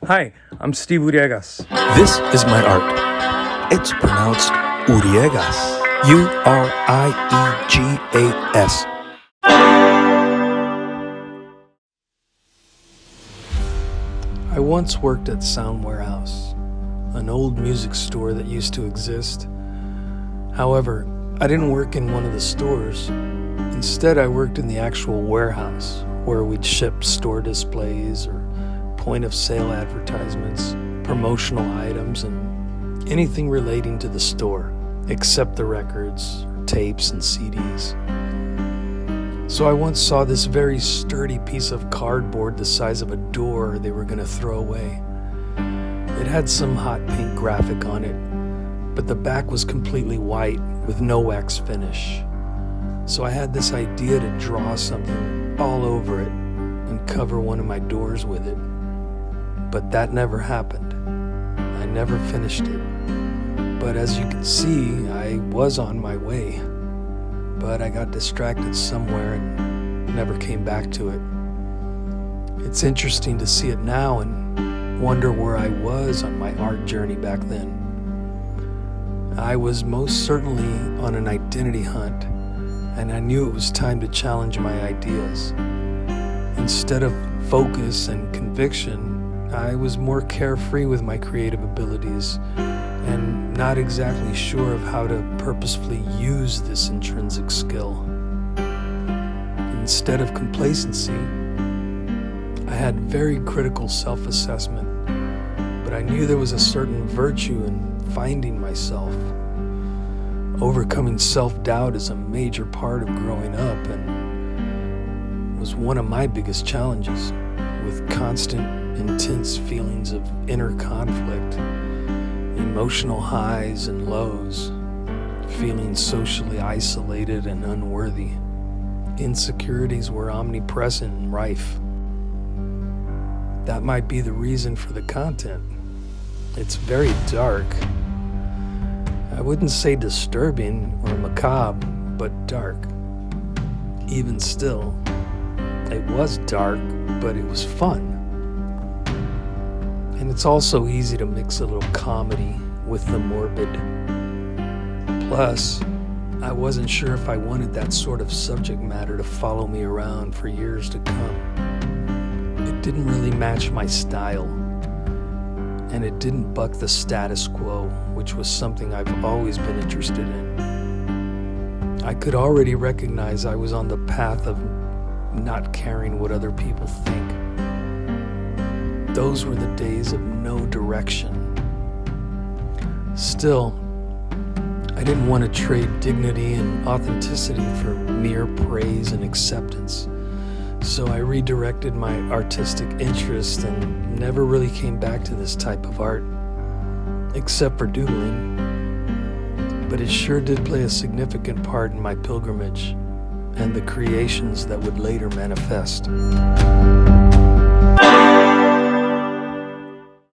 Hi, I'm Steve Uriegas. This is my art. It's pronounced Uriegas. Uriegas. I once worked at Sound Warehouse, an old music store that used to exist. However, I didn't work in one of the stores. Instead, I worked in the actual warehouse, where we'd ship store displays or point-of-sale advertisements, promotional items, and anything relating to the store, except the records, tapes, and CDs. So I once saw this very sturdy piece of cardboard the size of a door they were going to throw away. It had some hot pink graphic on it, but the back was completely white with no wax finish. So I had this idea to draw something all over it and cover one of my doors with it. But that never happened. I never finished it. But as you can see, I was on my way. But I got distracted somewhere and never came back to it. It's interesting to see it now and wonder where I was on my art journey back then. I was most certainly on an identity hunt, and I knew it was time to challenge my ideas. Instead of focus and conviction, I was more carefree with my creative abilities and not exactly sure of how to purposefully use this intrinsic skill. Instead of complacency, I had very critical self-assessment, but I knew there was a certain virtue in finding myself. Overcoming self-doubt is a major part of growing up and was one of my biggest challenges, with constant, intense feelings of inner conflict, emotional highs and lows, feeling socially isolated and unworthy. Insecurities were omnipresent and rife. That might be the reason for the content. It's very dark. I wouldn't say disturbing or macabre, but dark. Even still, it was dark, but it was fun. And it's also easy to mix a little comedy with the morbid. Plus, I wasn't sure if I wanted that sort of subject matter to follow me around for years to come. It didn't really match my style, and it didn't buck the status quo, which was something I've always been interested in. I could already recognize I was on the path of not caring what other people think. Those were the days of no direction. Still, I didn't want to trade dignity and authenticity for mere praise and acceptance. So I redirected my artistic interest and never really came back to this type of art, except for doodling. But it sure did play a significant part in my pilgrimage and the creations that would later manifest.